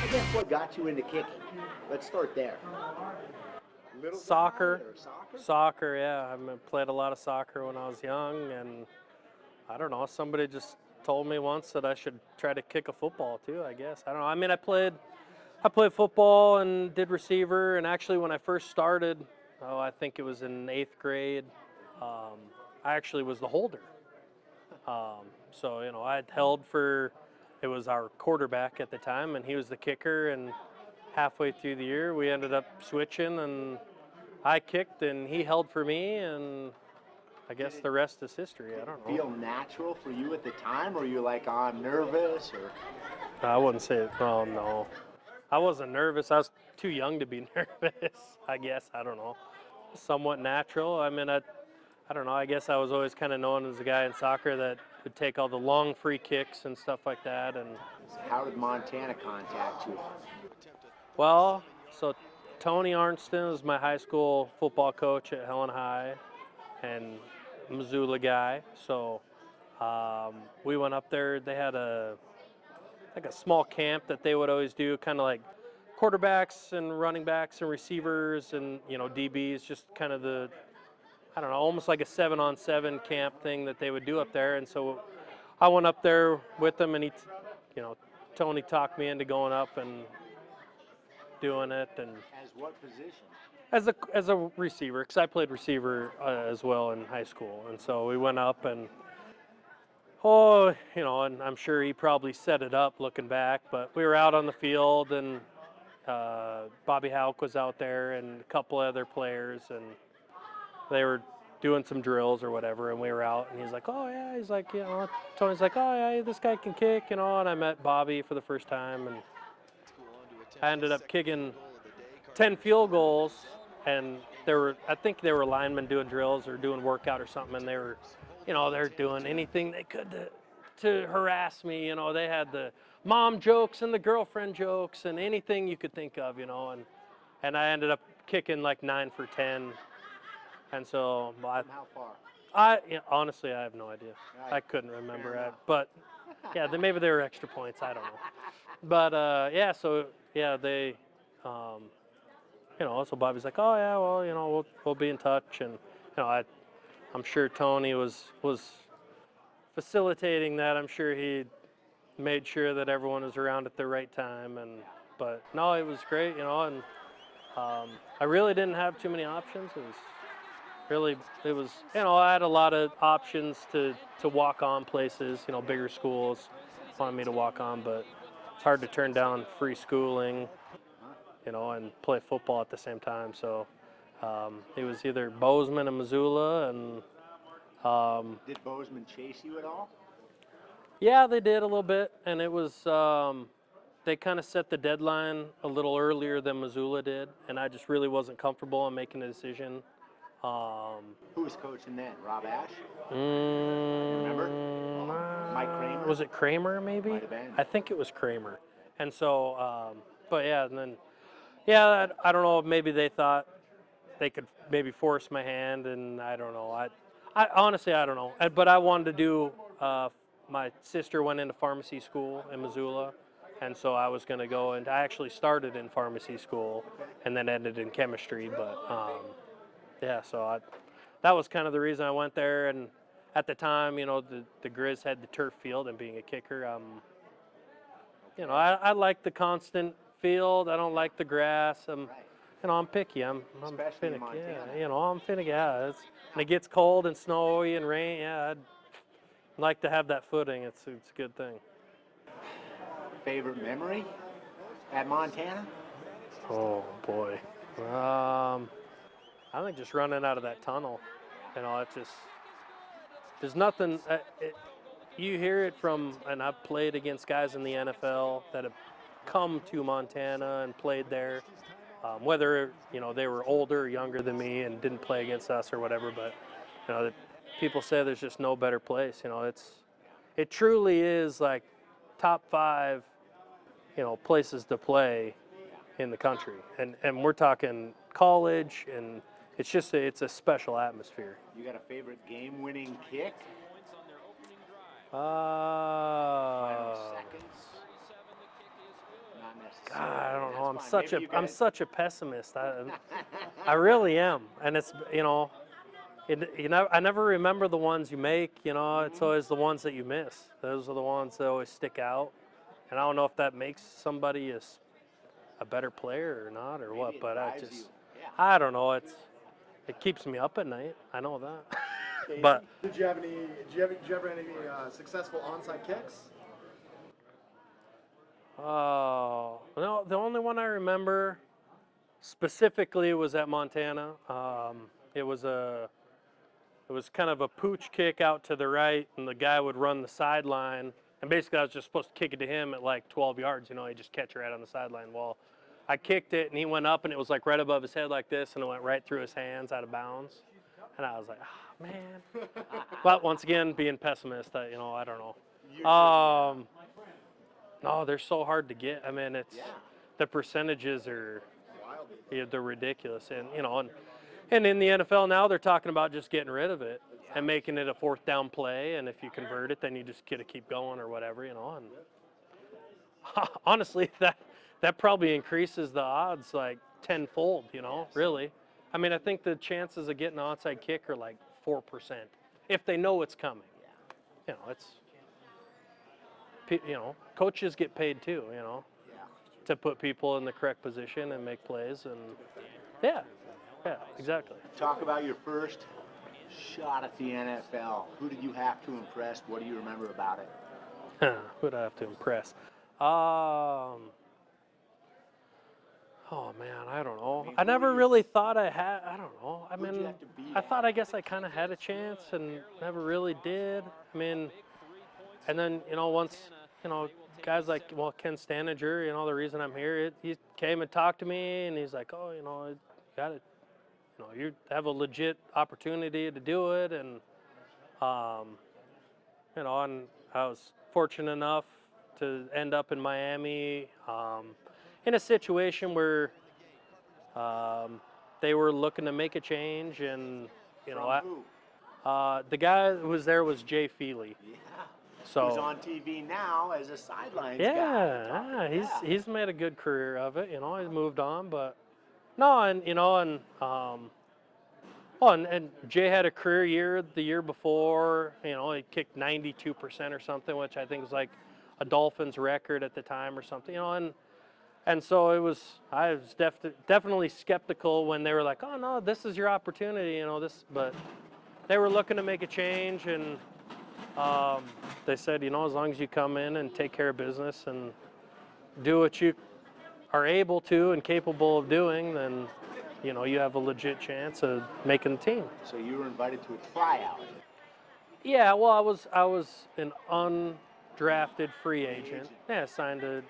I guess what got you into kicking? Let's start there. Little Soccer. guy or soccer? Soccer, yeah. Played a lot of soccer when I was young, and I don't know, somebody just told me once that I should try to kick a football too, I guess. I don't know. I mean, I played football and did receiver, and actually when I first started, I think it was in 8th grade, I actually was the holder. So, I had held for, it was our quarterback at the time, and he was the kicker, and halfway through the year, we ended up switching, and I kicked, and he held for me, and I guess the rest is history. I don't know. Feel natural for you at the time, or you're like, oh, I'm nervous, or? I wouldn't say it. Oh, no. I wasn't nervous. I was too young to be nervous, I guess. I don't know. Somewhat natural. I mean, I don't know. I guess I was always kind of known as a guy in soccer that would take all the long free kicks and stuff like that. And how did Montana contact you? Well, so Tony Arnston was my high school football coach at Helena High and Missoula guy. So we went up there. They had a small camp that they would always do, kind of like quarterbacks and running backs and receivers and DBs, just kind of the, I don't know, almost like a 7-on-7 camp thing that they would do up there. And so I went up there with them, and he, Tony talked me into going up and doing it. And as what position? As a receiver, because I played receiver as well in high school, and so we went up and and I'm sure he probably set it up looking back, but we were out on the field, and Bobby Houck was out there and a couple other players, and they were doing some drills or whatever, and we were out, and he's like, oh yeah, he's like, Tony's like, oh yeah, this guy can kick, and I met Bobby for the first time, and I ended up kicking 10 field goals, and I think they were linemen doing drills or doing workout or something, and they were, they're doing anything they could to harass me. They had the mom jokes and the girlfriend jokes and anything you could think of, and I ended up kicking like 9 for 10. And so how far? Honestly, I have no idea. I couldn't remember. But yeah, maybe they were extra points. I don't know. But they, so Bobby's like, oh yeah, well, we'll be in touch, and I'm sure Tony was facilitating that. I'm sure he made sure that everyone was around at the right time, but no, it was great, and I really didn't have too many options. It was I had a lot of options to walk on places, bigger schools wanted me to walk on, but it's hard to turn down free schooling, and play football at the same time. So it was either Bozeman and Missoula, and did Bozeman chase you at all? Yeah, they did a little bit, and it was they kind of set the deadline a little earlier than Missoula did, and I just really wasn't comfortable in making a decision. Who was coaching then? Rob Ash? Remember? Mike Kramer? Was it Kramer, maybe? Might have been. I think it was Kramer. And so, but yeah, and then, yeah, I don't know, maybe they thought they could maybe force my hand, and I don't know. I honestly, I don't know. But I wanted to do, my sister went into pharmacy school in Missoula, and so I was going to go, and I actually started in pharmacy school and then ended in chemistry, but yeah, so that was kind of the reason I went there. And at the time, the Griz had the turf field, and being a kicker, I like the constant field. I don't like the grass. I'm picky. I'm finicky. Yeah, I'm finicky. Yeah, and it gets cold and snowy and rain. Yeah, I'd like to have that footing. It's a good thing. Favorite memory at Montana? Oh boy. I think just running out of that tunnel, it's just, there's nothing, you hear it from, and I've played against guys in the NFL that have come to Montana and played there, whether, they were older or younger than me and didn't play against us or whatever, but, people say there's just no better place. It truly is like top 5, places to play in the country. And we're talking college, and it's a special atmosphere. You got a favorite game-winning kick? Final seconds? Not necessarily. I'm such a pessimist. I really am, and it's I never remember the ones you make. It's always the ones that you miss. Those are the ones that always stick out, and I don't know if that makes somebody a better player or not or what, but I don't know. It keeps me up at night. I know that. But did you ever have any successful onside kicks? Oh, no, the only one I remember specifically was at Montana. It was kind of a pooch kick out to the right, and the guy would run the sideline. And basically, I was just supposed to kick it to him at like 12 yards. He'd just catch it right on the sideline. Well, I kicked it, and he went up, and it was like right above his head like this, and it went right through his hands out of bounds. And I was like, oh, man. But once again, being pessimist, I don't know. No, they're so hard to get. I mean, the percentages are they're ridiculous, and and in the NFL now they're talking about just getting rid of it and making it a fourth down play, and if you convert it, then you just get to keep going or whatever, And honestly, that probably increases the odds like tenfold. Really. I mean, I think the chances of getting an onside kick are like 4% if they know it's coming. Coaches get paid too, to put people in the correct position and make plays, and yeah, exactly. Talk about your first shot at the NFL. Who did you have to impress? What do you remember about it? Who did I have to impress? Oh man, I don't know. I never really thought I had. I don't know. I mean, I guess I kind of had a chance and never really did. I mean, and then once guys like Ken Stanager, the reason I'm here, he came and talked to me, and he's like, oh, you got it. You have a legit opportunity to do it, and and I was fortunate enough to end up in Miami. In a situation where they were looking to make a change, and the guy who was there was Jay Feely. Yeah. So he's on TV now as a sidelines guy. Yeah, he's made a good career of it. He's moved on, but no, and and Jay had a career year the year before. He kicked 92% or something, which I think was like a Dolphins record at the time or something. And so I was definitely skeptical when they were like, oh no, this is your opportunity, but they were looking to make a change, and they said, as long as you come in and take care of business and do what you are able to and capable of doing, then you have a legit chance of making the team. So you were invited to a tryout. Yeah, well, I was an undrafted free agent. Yeah, signed a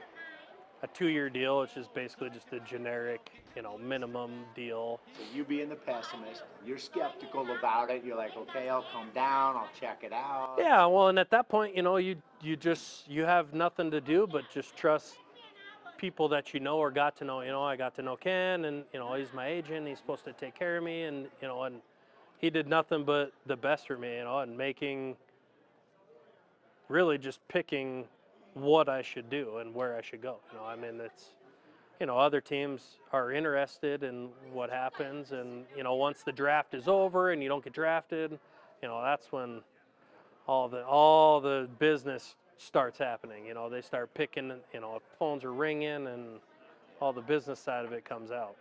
2-year deal, which is basically just a generic, minimum deal. So you being the pessimist, you're skeptical about it. You're like, okay, I'll come down, I'll check it out. Yeah, well, and at that point, you have nothing to do but just trust people that or got to know. I got to know Ken, and he's my agent. He's supposed to take care of me, and and he did nothing but the best for me. And really just picking what I should do and where I should go. I mean, it's, other teams are interested in what happens, and once the draft is over and you don't get drafted, that's when all the business starts happening. They start picking, phones are ringing, and all the business side of it comes out.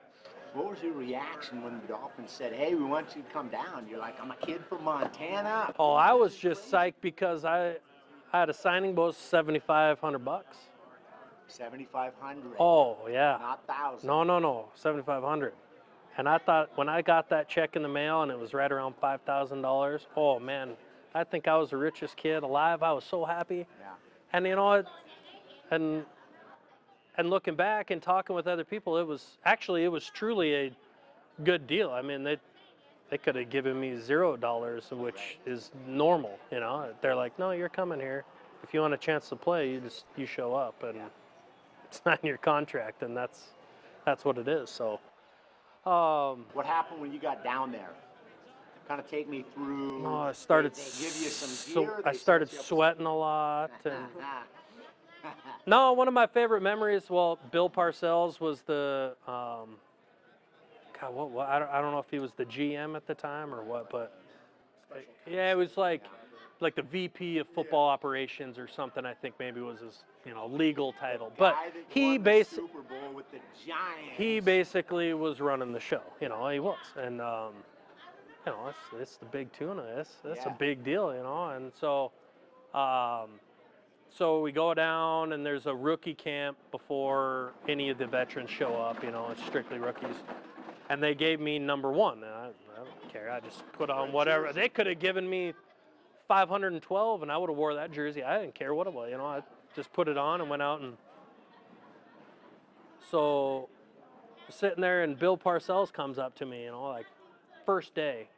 What was your reaction when the Dolphins said, hey, we want you to come down? You're like, I'm a kid from Montana. Oh, I was just psyched because I had a signing bonus of $7,500. $7,500. Oh yeah. Not $1,000. No, $7,500. And I thought when I got that check in the mail and it was right around $5,000. Oh man, I think I was the richest kid alive. I was so happy. Yeah. And and looking back and talking with other people, it was truly a good deal. I mean, they could have given me $0, which is normal. They're like, no, you're coming here. If you want a chance to play, you show up, and sign your contract, and that's what it is. So, what happened when you got down there? Kind of take me through. I started. They give you some gear, I started sweating a lot, and No, one of my favorite memories. Well, Bill Parcells was the God. What I don't know if he was the GM at the time or what, but yeah, it was like the VP of football operations or something. I think maybe was his legal title. But Guy that he won the basically Super Bowl with the Giants. he basically was running the show. He was, and it's the big tuna. That's a Yeah. big deal, and so. So we go down, and there's a rookie camp before any of the veterans show up. It's strictly rookies. And they gave me number 1. And I don't care. I just put on whatever. They could have given me 512, and I would have wore that jersey. I didn't care what it was. I just put it on and went out. And so sitting there, and Bill Parcells comes up to me, like first day.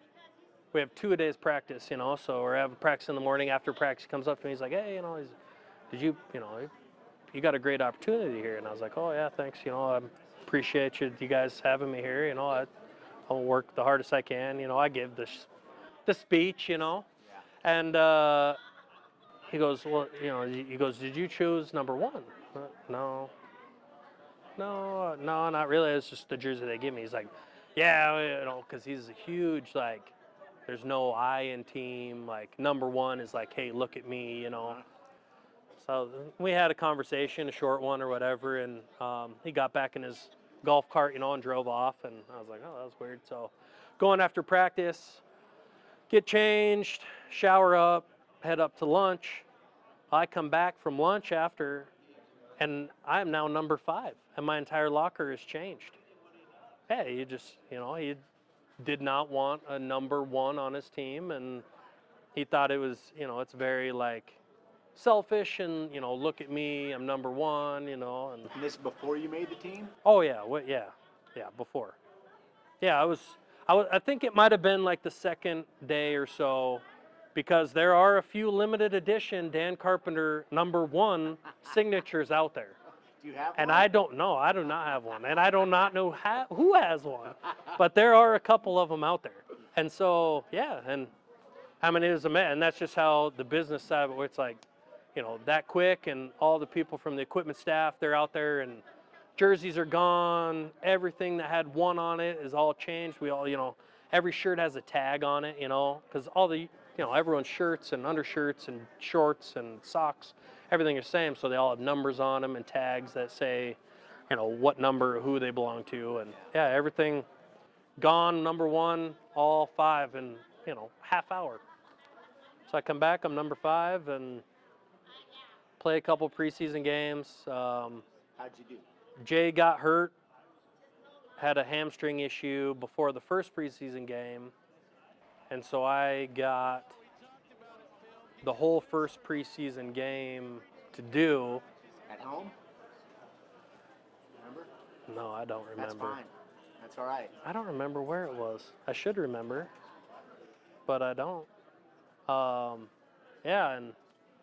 We have 2 days practice, so we're having practice in the morning. After practice, he comes up to me. He's like, hey, did you got a great opportunity here. And I was like, oh, yeah, thanks. I appreciate you guys having me here. I'll work the hardest I can. I give the speech, And he goes, well, did you choose number 1? No, not really. It's just the jersey they give me. He's like, yeah, because he's a huge, like, there's no I in team. Like, number 1 is like, hey, look at me, So we had a conversation, a short one or whatever, and he got back in his golf cart, and drove off. And I was like, oh, that was weird. So going after practice, get changed, shower up, head up to lunch. I come back from lunch after, and I am now number 5, and my entire locker has changed. Yeah, he just, he did not want a number 1 on his team, and he thought it was, it's very like selfish and look at me, I'm number 1, and this before you made the team? Oh yeah, before. Yeah, I think it might have been like the second day or so, because there are a few limited edition Dan Carpenter number 1 signatures out there. Do you have one? And I don't know. I do not have one, and I do not know who has one, but there are a couple of them out there. And so yeah, and I mean, it was and that's just how the business side of it, where it's like, that quick, and all the people from the equipment staff, they're out there, and jerseys are gone. Everything that had 1 on it is all changed. We all, every shirt has a tag on it, because all the, everyone's shirts and undershirts and shorts and socks, everything is the same. So they all have numbers on them and tags that say, what number, who they belong to. And yeah, everything gone, number 1, all 5 in, half hour. So I come back, I'm number 5, and play a couple preseason games. How'd you do? Jay got hurt, had a hamstring issue before the first preseason game, and so I got the whole first preseason game to do. At home? Remember? No, I don't remember. That's fine. That's all right. I don't remember where it was. I should remember, but I don't. Yeah, and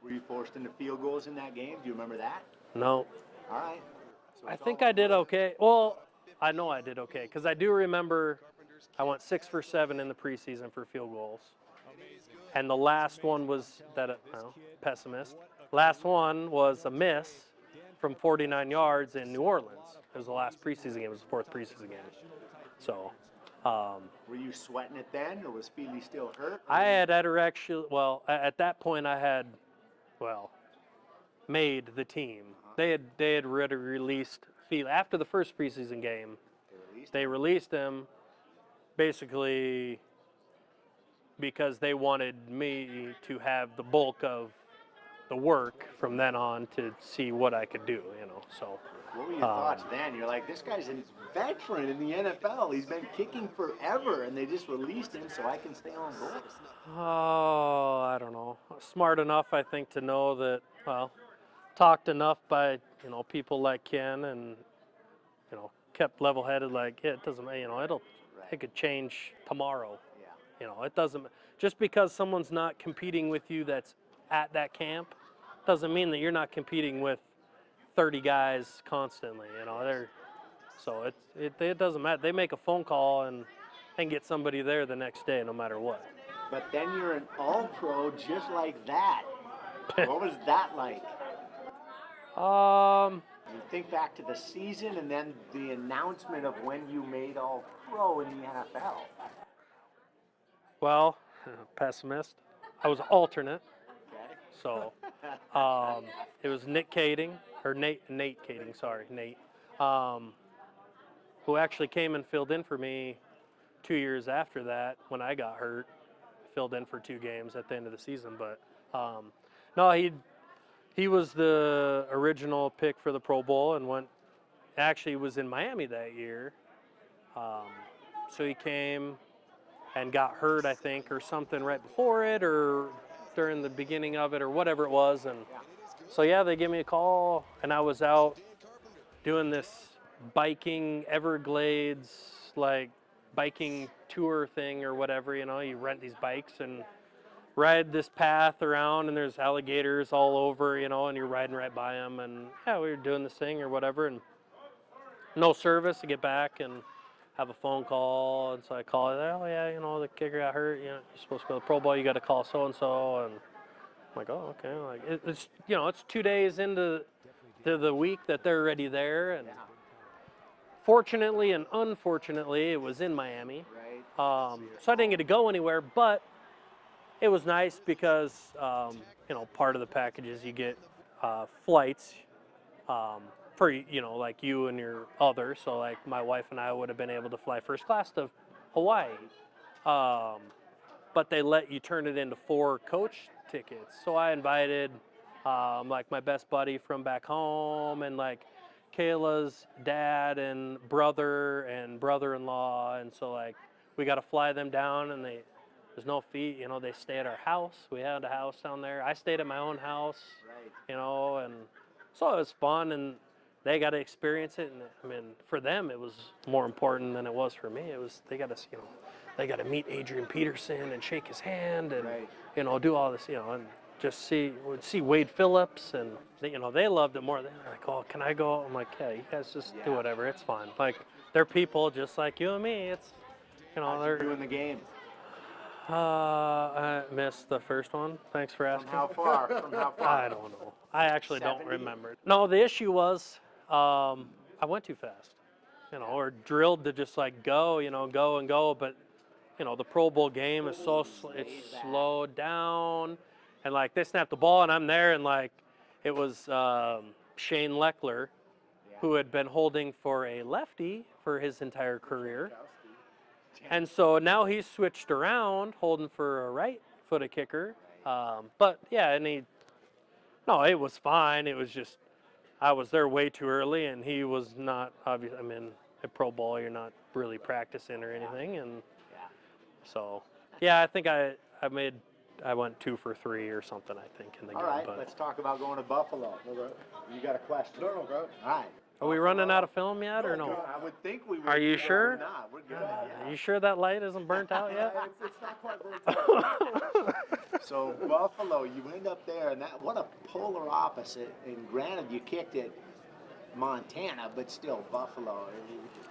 Were you forced into field goals in that game? Do you remember that? no. All right. So I it's think all- I did okay. Well, I know I did okay, because I do remember I went 6 for 7 in the preseason for field goals. And the last one was pessimist. Last one was a miss from 49 yards in New Orleans. It was the last preseason game. It was the 4th preseason game. So Were you sweating it then, or was Feely still hurt? I had actually, at that point I had, made the team. They had already released Feely after the first preseason game. They released him basically because they wanted me to have the bulk of the work from then on to see what I could do, so. What were your thoughts then? You're like, this guy's a veteran in the NFL. He's been kicking forever, and they just released him so I can stay on board. Oh, I don't know. Smart enough, I think, to know that, talked enough by, people like Ken, and, kept level-headed, like, yeah, it doesn't, it could change tomorrow. Yeah. It doesn't, just because someone's not competing with you that's at that camp, doesn't mean that you're not competing with 30 guys constantly, so it doesn't matter. They make a phone call and get somebody there the next day, no matter what. But then you're an all-pro just like that. What was that like? You think back to the season and then the announcement of when you made All Pro in the NFL. Well, pessimist. I was alternate, Okay. so it was Nate Kading, sorry, Nate, who actually came and filled in for me 2 years after that when I got hurt. Filled in for 2 games at the end of the season, but no, he was the original pick for the Pro Bowl and actually was in Miami that year. So he came and got hurt, I think, or something right before it or during the beginning of it or whatever it was. And so, yeah, they gave me a call, and I was out doing this biking Everglades, like biking tour thing or whatever. You rent these bikes and ride this path around, and there's alligators all over, and you're riding right by them. And yeah, we were doing this thing or whatever, and no service to get back and have a phone call. And so I call it, oh yeah, the kicker got hurt. You're supposed to go to the Pro Bowl. You got to call so and so. And I'm like, oh okay. Like it's it's 2 days into the week that they're already there. And fortunately and unfortunately, it was in Miami. Right. So I didn't get to go anywhere, but it was nice because part of the package is you get flights for like you and your other. So like my wife and I would have been able to fly first class to Hawaii, but they let you turn it into 4 coach tickets. So I invited like my best buddy from back home and like Kayla's dad and brother-in-law, and so like we got to fly them down, and there's no fee, they stay at our house. We had a house down there. I stayed at my own house, Right. and so it was fun, and they got to experience it. And I mean, for them, it was more important than it was for me. It was, they got to meet Adrian Peterson and shake his hand and, Right. Do all this, and just see Wade Phillips, and they loved it more. They're like, oh, can I go? I'm like, yeah, you guys just do whatever. It's fine. Like, they're people just like you and me. It's, How'd they're you do in the game? I missed the first one. Thanks for From asking. how far? From how far? I don't know. I actually don't 70? remember. No, the issue was I went too fast. Or drilled to just like go, go and go. But the Pro Bowl game is it's slowed down, and like they snapped the ball, and I'm there, and like it was Shane Leckler, who had been holding for a lefty for his entire career. And so now he's switched around, holding for a right-footed kicker. But yeah, it was fine. It was just I was there way too early, and he was not. Obviously, I mean, at Pro Bowl, you're not really practicing or anything, and so yeah, I think I went 2 for 3 or something. I think in the game. All right, but let's talk about going to Buffalo. You got a question? No, bro. All right. are we running out of film yet or no? I would think we would. Are you but sure? We're not. We're good. Are you sure that light isn't burnt out yet? It's not quite burnt out. So Buffalo, you end up there, and what a polar opposite. And granted, you kicked at Montana, but still Buffalo.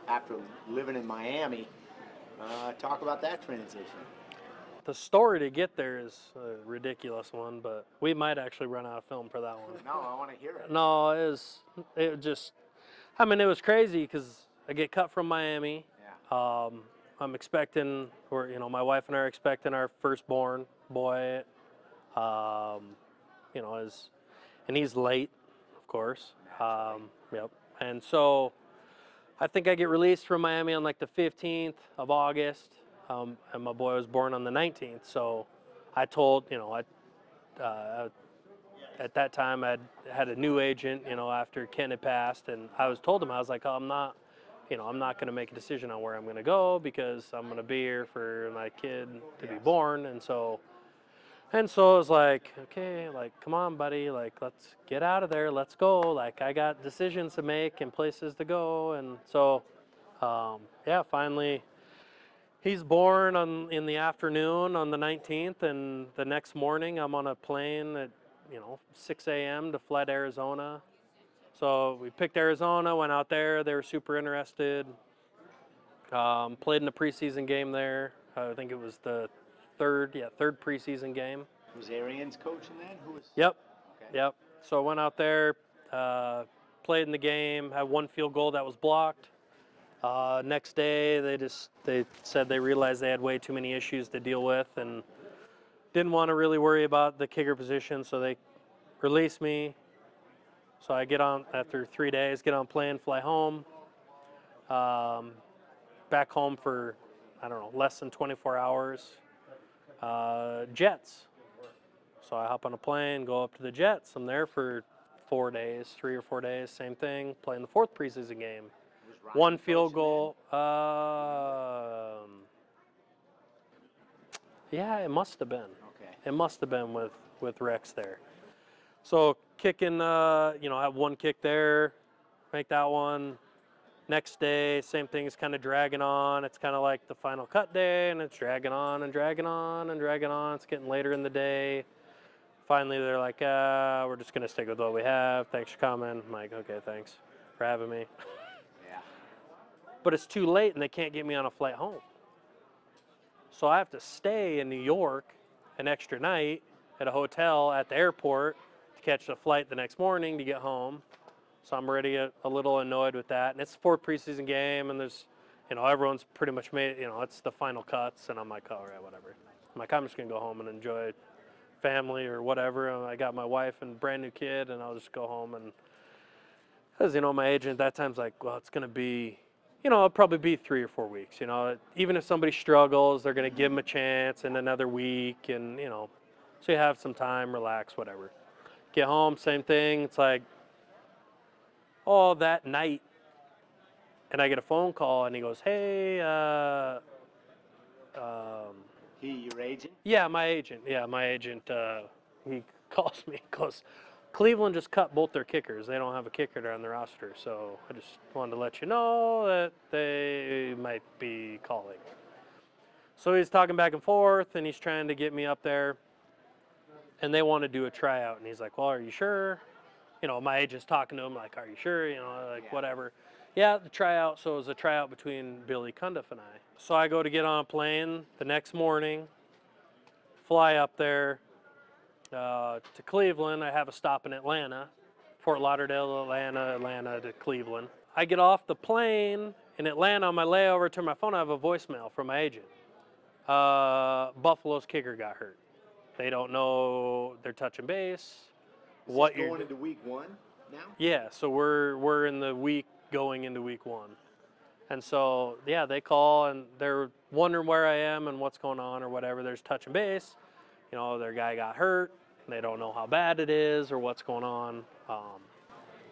After living in Miami, talk about that transition. The story to get there is a ridiculous one, but we might actually run out of film for that one. No, I want to hear it. No, it was crazy because I get cut from Miami. Yeah. I'm expecting, or my wife and I are expecting our firstborn boy. And he's late, of course. Yep. And so I think I get released from Miami on like the 15th of August. And my boy was born on the 19th. So I told, at that time I'd had a new agent, after Ken had passed, and I told him, I was like, oh, I'm not going to make a decision on where I'm going to go because I'm going to be here for my kid to be born. And so I was like, okay, like, come on, buddy, like, let's get out of there. Let's go. Like, I got decisions to make and places to go. And so, finally, he's born in the afternoon on the 19th, and the next morning I'm on a plane at 6 a.m. to fly to Arizona. So we picked Arizona, went out there. They were super interested. Played in a preseason game there. I think it was the third preseason game. Was Arians coaching then? Who was? Yep. Okay. Yep. So I went out there. Played in the game, had one field goal that was blocked. Next day, they said they realized they had way too many issues to deal with and didn't want to really worry about the kicker position, so they released me. So I get on after 3 days, get on plane, fly home. Back home for, I don't know, less than 24 hours. Jets. So I hop on a plane, go up to the Jets. I'm there for 4 days, 3 or 4 days, same thing, playing the 4th preseason game. One field goal. Yeah, it must have been. Okay. It must have been with Rex there. So kicking, I have one kick there, make that one. Next day, same thing is kind of dragging on. It's kind of like the final cut day, and it's dragging on and dragging on and dragging on. It's getting later in the day. Finally, they're like, we're just going to stick with what we have. Thanks for coming. I'm like, okay, thanks for having me. Yeah. But it's too late, and they can't get me on a flight home. So I have to stay in New York an extra night at a hotel at the airport to catch the flight the next morning to get home. So I'm already a little annoyed with that. And it's a 4th preseason game, and there's, everyone's pretty much made, it's the final cuts. And I'm like, all right, whatever. I'm like, I'm just going to go home and enjoy family or whatever. And I got my wife and brand new kid, and I'll just go home. And because, my agent at that time's like, well, it's going to be, it'll probably be 3 or 4 weeks. Even if somebody struggles, they're going to give them a chance in another week. And, so you have some time, relax, whatever. Get home, same thing. It's like, that night, and I get a phone call, and he goes, hey, Your agent? Yeah, my agent. He calls me, goes, Cleveland just cut both their kickers. They don't have a kicker on their roster, so I just wanted to let you know that they might be calling. So he's talking back and forth, and he's trying to get me up there, and they want to do a tryout, and he's like, well, are you sure? My agent's talking to him like, are you sure? Whatever. Yeah, the tryout. So it was a tryout between Billy Cundiff and I. So I go to get on a plane the next morning, fly up there to Cleveland. I have a stop in Atlanta, Fort Lauderdale, Atlanta to Cleveland. I get off the plane in Atlanta on my layover to my phone. I have a voicemail from my agent. Buffalo's kicker got hurt. They don't know. They're touching base. What you're going into week 1 now? Yeah, so we're in the week going into week 1. And so, yeah, they call and they're wondering where I am and what's going on or whatever. There's touching base. Their guy got hurt. They don't know how bad it is or what's going on.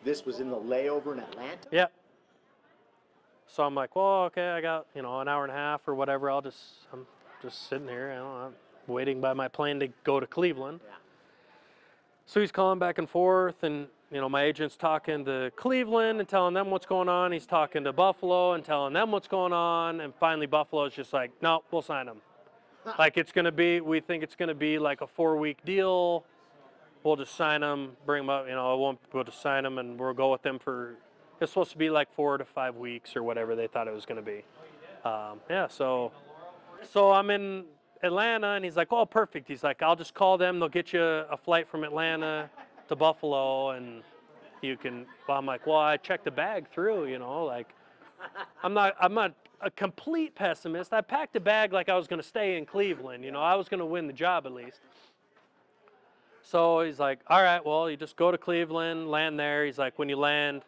This was in the layover in Atlanta? Yeah. So I'm like, well, okay, I got, an hour and a half or whatever. I'm just sitting here, I'm waiting by my plane to go to Cleveland. Yeah. So he's calling back and forth, and my agent's talking to Cleveland and telling them what's going on. He's talking to Buffalo and telling them what's going on, and finally Buffalo's just like, no, we'll sign him. Like we think it's gonna be like a 4-week deal. We'll just sign him, bring him up. We'll just sign him, and we'll go with them for. It's supposed to be like 4 to 5 weeks or whatever they thought it was gonna be. So I'm in Atlanta, and he's like, oh, perfect. He's like, I'll just call them. They'll get you a flight from Atlanta to Buffalo, and you can. Well, I'm like, well, I checked the bag through, I'm not a complete pessimist. I packed a bag like I was going to stay in Cleveland. I was going to win the job at least. So he's like, all right, well, you just go to Cleveland, land there. He's like, when you land,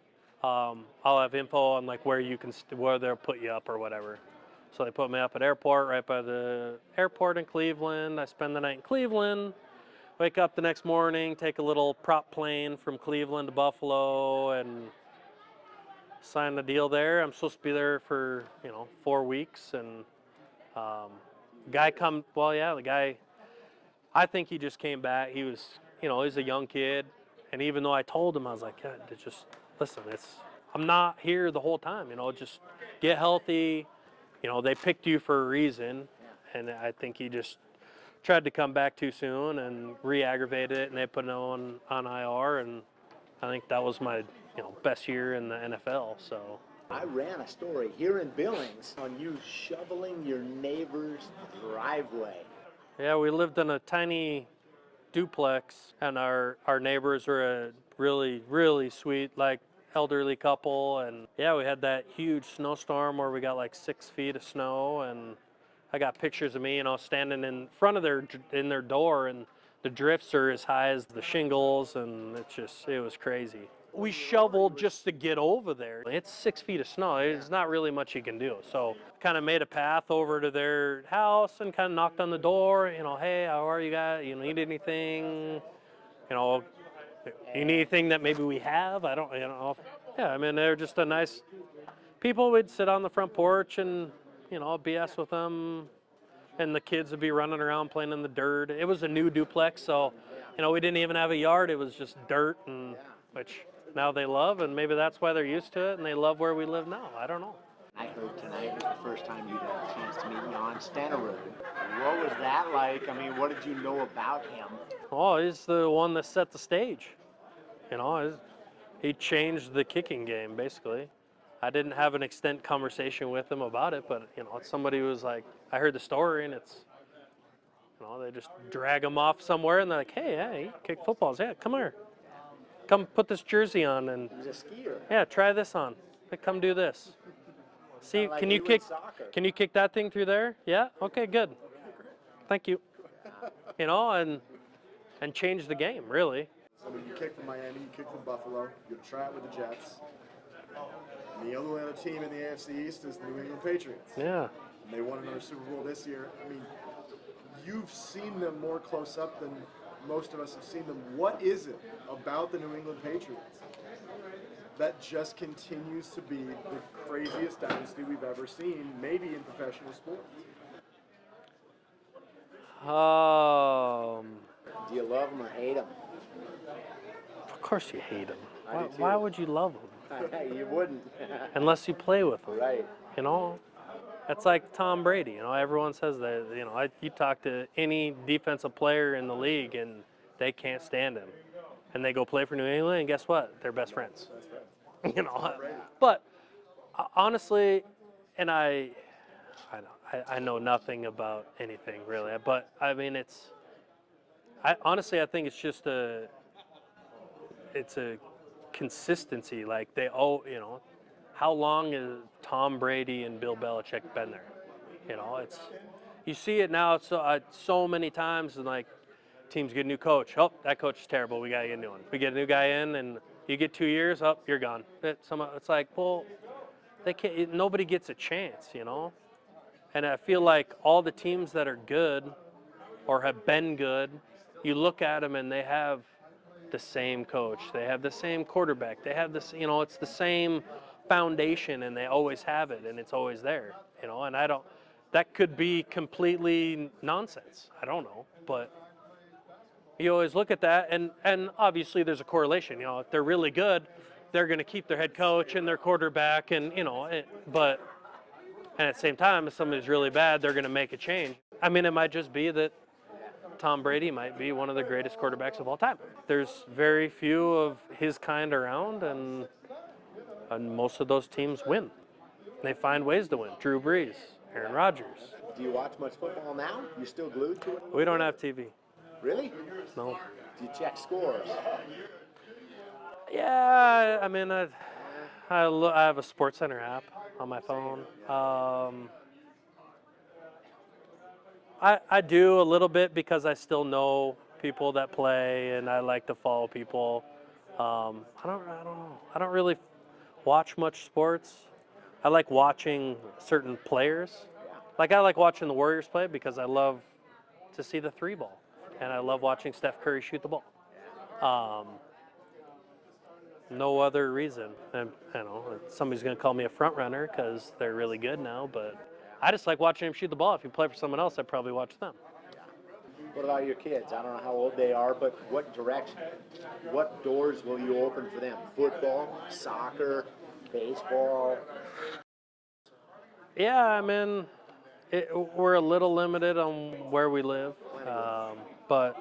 I'll have info on like where they'll put you up or whatever. So they put me up at airport, right by the airport in Cleveland. I spend the night in Cleveland, wake up the next morning, take a little prop plane from Cleveland to Buffalo, and sign the deal there. I'm supposed to be there for, 4 weeks. And the guy, I think he just came back. He was, he's a young kid. And even though I told him, I was like, yeah, just listen, I'm not here the whole time, just get healthy. They picked you for a reason, and I think he just tried to come back too soon and re-aggravated it, and they put him on IR, and I think that was my best year in the NFL. So I ran a story here in Billings on you shoveling your neighbor's driveway. Yeah, we lived in a tiny duplex, and our neighbors were really, really sweet, like elderly couple. And yeah, we had that huge snowstorm where we got like 6 feet of snow, and I got pictures of me, standing in front of their door, and the drifts are as high as the shingles, and it was crazy. We shoveled just to get over there. It's 6 feet of snow. There's not really much you can do. So kind of made a path over to their house and kind of knocked on the door, hey, how are you guys? You need anything? You know, you need anything that maybe we have? I don't know. Yeah, I mean, they're just a nice people. We'd sit on the front porch and, BS with them. And the kids would be running around playing in the dirt. It was a new duplex, so, we didn't even have a yard. It was just dirt, and which now they love, and maybe that's why they're used to it, and they love where we live now. I don't know. I heard tonight was the first time you'd had a chance to meet Jan Stenerud. What was that like? I mean, what did you know about him? Oh, he's the one that set the stage. He changed the kicking game, basically. I didn't have an extent conversation with him about it, but, it's somebody who was like, I heard the story, and it's, they just drag him off somewhere, and they're like, hey, you kick footballs. Yeah, come here. Come put this jersey on, and He was a skier. yeah, try this on. Hey, come do this. See, Like can you in kick? soccer. Can you kick that thing through there? Yeah. Okay, good. Thank you. And change the game, really. So when you kick from Miami, you kick from Buffalo, you try it with the Jets. And the only other team in the AFC East is the New England Patriots. Yeah. And they won another Super Bowl this year. I mean, you've seen them more close up than most of us have seen them. What is it about the New England Patriots that just continues to be the craziest dynasty we've ever seen, maybe in professional sports? Do you love him or hate him? Of course you hate him. I do too. Why would you love him? You wouldn't. Unless you play with him. Right. It's like Tom Brady. Everyone says that. You talk to any defensive player in the league, and they can't stand him, and they go play for New England, and guess what? They're best friends. But honestly, and I know nothing about anything really. But I mean, I think it's just it's a consistency. Like how long has Tom Brady and Bill Belichick been there? You see it now so many times, and like teams get a new coach. Oh, that coach is terrible. We gotta get a new one. We get a new guy in, and you get 2 years. Oh, you're gone. It's like, well, they can't. Nobody gets a chance, And I feel like all the teams that are good or have been good, you look at them and they have the same coach. They have the same quarterback. They have this. It's the same foundation, and they always have it, and it's always there. And I don't. That could be completely nonsense. I don't know, but you always look at that, and obviously there's a correlation. If they're really good, they're going to keep their head coach and their quarterback, and but at the same time, if somebody's really bad, they're going to make a change. I mean, it might just be that Tom Brady might be one of the greatest quarterbacks of all time. There's very few of his kind around, and most of those teams win. They find ways to win. Drew Brees, Aaron Rodgers. Do you watch much football now? You still glued to it? We don't have TV. Really? No. Do you check scores? Yeah, I mean, I have a SportsCenter app on my phone. I do a little bit because I still know people that play, and I like to follow people. I don't know. I don't really watch much sports. I like watching certain players. Like I like watching the Warriors play because I love to see the three ball, and I love watching Steph Curry shoot the ball. No other reason. And somebody's going to call me a front runner because they're really good now, but I just like watching them shoot the ball. If you play for someone else, I'd probably watch them. What about your kids? I don't know how old they are, but what direction? What doors will you open for them? Football, soccer, baseball? Yeah, I mean, we're a little limited on where we live, but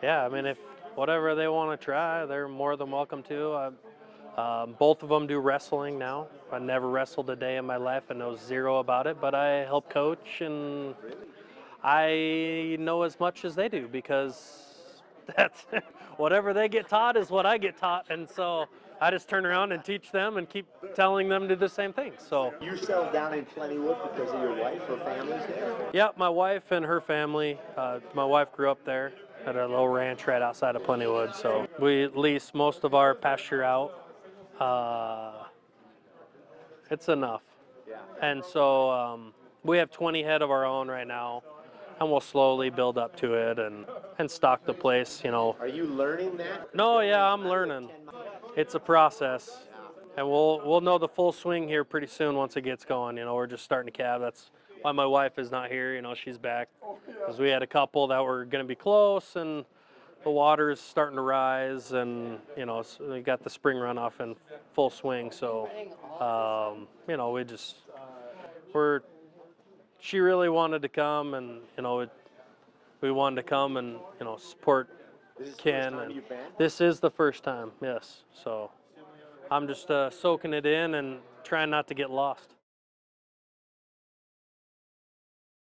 yeah, I mean, if whatever they want to try, they're more than welcome to. Both of them do wrestling now. I never wrestled a day in my life. I know zero about it, but I help coach, and I know as much as they do because that's whatever they get taught is what I get taught, and so I just turn around and teach them and keep telling them to do the same thing. So You settled down in Plentywood because of your wife or family's there? yeah, my wife and her family. My wife grew up there at a little ranch right outside of Plentywood, so we lease most of our pasture out. It's enough. Yeah. And so we have 20 head of our own right now, and we'll slowly build up to it and stock the place, you know. Are you learning that? No, yeah, I'm learning. It's a process, and we'll know the full swing here pretty soon once it gets going. You know, we're just starting to calve. That's why my wife is not here. You know, she's back because we had a couple that were going to be close, and the water is starting to rise, and you know, so we got the spring runoff in full swing. So, you know, she really wanted to come, and you know, we wanted to come and you know support Ken. And this is the first time, yes. So I'm just soaking it in and trying not to get lost.